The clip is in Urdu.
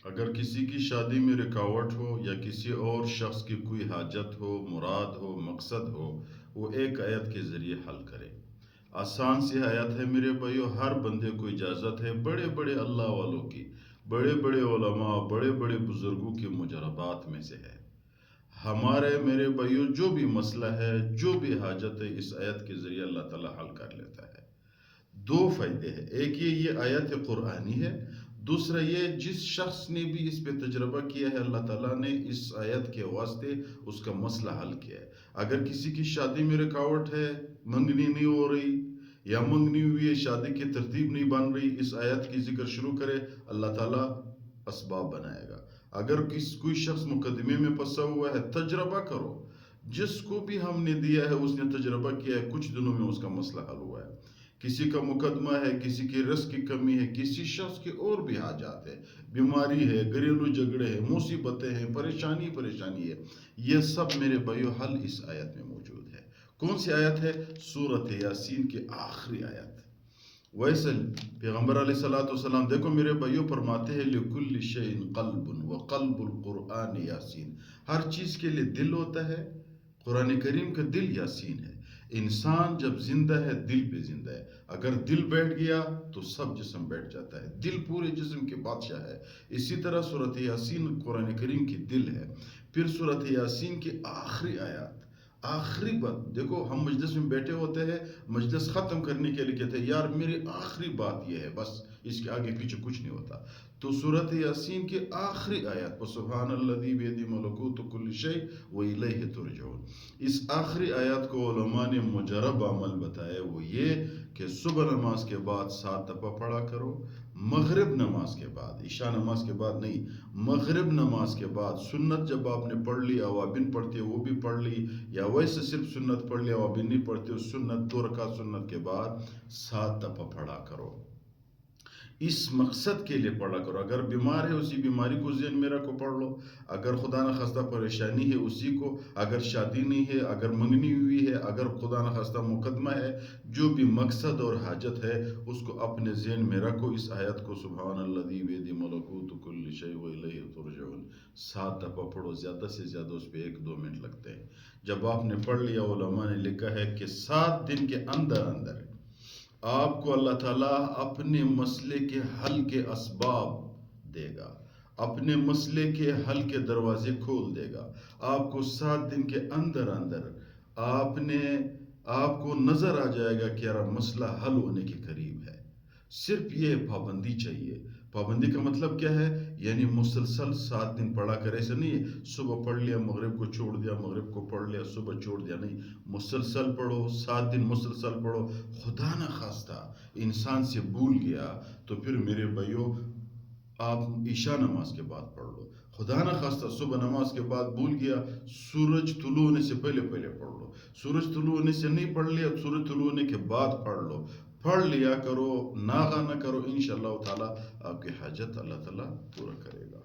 اگر کسی کی شادی میں رکاوٹ ہو یا کسی اور شخص کی کوئی حاجت ہو، مراد ہو، مقصد ہو، وہ ایک آیت کے ذریعے حل کرے۔ آسان سی آیت ہے میرے بھائیو، ہر بندے کو اجازت ہے بڑے بڑے اللہ والوں کی، بڑے بڑے علماء، بڑے بڑے بزرگوں کی مجربات میں سے ہے۔ ہمارے میرے بھائیو جو بھی مسئلہ ہے، جو بھی حاجت ہے، اس آیت کے ذریعے اللہ تعالیٰ حل کر لیتا ہے۔ دو فائدے ہیں، ایک یہ آیت قرآنی ہے، دوسرا یہ جس شخص نے بھی اس پہ تجربہ کیا ہے، اللہ تعالیٰ نے اس آیت کے واسطے اس کا مسئلہ حل کیا ہے۔ اگر کسی کی شادی میں رکاوٹ ہے، منگنی نہیں ہو رہی یا منگنی ہوئی ہے، شادی کی ترتیب نہیں بن رہی، اس آیت کی ذکر شروع کرے، اللہ تعالیٰ اسباب بنائے گا۔ اگر کوئی شخص مقدمے میں پھنسا ہوا ہے، تجربہ کرو، جس کو بھی ہم نے دیا ہے اس نے تجربہ کیا ہے، کچھ دنوں میں اس کا مسئلہ حل ہوا ہے۔ کسی کا مقدمہ ہے، کسی کی رزق کی کمی ہے، کسی شخص کی اور بھی حاجات ہے، بیماری ہے، گھریلو جھگڑے ہیں، مصیبتیں ہیں، پریشانی ہے، یہ سب میرے بھائیو حل اس آیت میں موجود ہے۔ کون سی آیت ہے؟ سورۃ یاسین کی آخری آیت۔ ویسے پیغمبر علیہ السلام دیکھو میرے بھائیو فرماتے ہیں لِكُلِّ شَيْءٍ قَلْبٌ وَقَلْبُ الْقُرْآنِ یاسین، ہر چیز کے لیے دل ہوتا ہے، قرآن کریم کا دل یاسین ہے۔ انسان جب زندہ ہے دل پہ زندہ ہے، اگر دل بیٹھ گیا تو سب جسم بیٹھ جاتا ہے، دل پورے جسم کے بادشاہ ہے۔ اسی طرح سورۃ یاسین قرآن کریم کی دل ہے۔ پھر سورۃ یاسین کی آخری آیات، آخری بات دیکھو، ہم مجلس میں بیٹھے ہوتے ہیں، مجلس ختم کرنے کے لیے کہتے ہیں یار میری آخری بات یہ ہے، بس اس کے آگے پیچھے کچھ نہیں ہوتا۔ تو سورۃ یاسین کی آخری آیت سبحان الذی بیدہ ملکوت کل شیء والیہ ترجعون، اس آخری آیت کو علماء نے مجرب عمل بتایا، وہ یہ کہ صبح نماز کے بعد 7 دفعہ پڑھا کرو، مغرب نماز کے بعد، عشاء نماز کے بعد نہیں، مغرب نماز کے بعد سنت جب آپ نے پڑھ لی، اوابین پڑھتے وہ بھی پڑھ لی، یا ویسے صرف سنت پڑھ لی، اوابین نہیں پڑھتے، سنت 2 رکعت سنت کے بعد 7 دفعہ پڑھا کرو۔ اس مقصد کے لیے پڑھا کرو، اگر بیمار ہے اسی بیماری کو ذہن میں رکھو پڑھ لو، اگر خدا نخواستہ پریشانی ہے اسی کو، اگر شادی نہیں ہے، اگر منگنی ہوئی ہے، اگر خدا نخواستہ مقدمہ ہے، جو بھی مقصد اور حاجت ہے اس کو اپنے ذہن میں رکھو، اس آیت کو سبحان الذی بیدہ ملکوت کل شیء والیہ ترجعون 7 دفعہ پڑھو، زیادہ سے زیادہ اس پہ 1-2 منٹ لگتے ہیں۔ جب آپ نے پڑھ لیا، علماء نے لکھا ہے کہ 7 دن کے اندر اندر آپ کو اللہ تعالیٰ اپنے مسئلے کے حل کے اسباب دے گا، اپنے مسئلے کے حل کے دروازے کھول دے گا۔ آپ کو 7 دن کے اندر اندر آپ کو نظر آ جائے گا کہ یار مسئلہ حل ہونے کے قریب ہے۔ صرف یہ پابندی چاہیے۔ پابندی کا مطلب کیا ہے؟ یعنی مسلسل 7 دن پڑھا کر، ایسا نہیں ہے صبح پڑھ لیا مغرب کو چھوڑ دیا، مغرب کو پڑھ لیا صبح چھوڑ دیا، نہیں، مسلسل پڑھو، 7 دن مسلسل پڑھو۔ خدا نہ خواستہ انسان سے بھول گیا تو پھر میرے بھائیو آپ عشاء نماز کے بعد پڑھ لو، خدا نہ خواستہ صبح نماز کے بعد بھول گیا، سورج طلوع ہونے سے پہلے پڑھ لو، سورج طلوع ہونے سے نہیں پڑھ لیا، سورج طلوع ہونے کے بعد پڑھ لو، پڑھ لیا کرو، ناغہ نہ کرو، انشاءاللہ تعالیٰ آپ کی حاجت اللہ تعالیٰ پورا کرے گا۔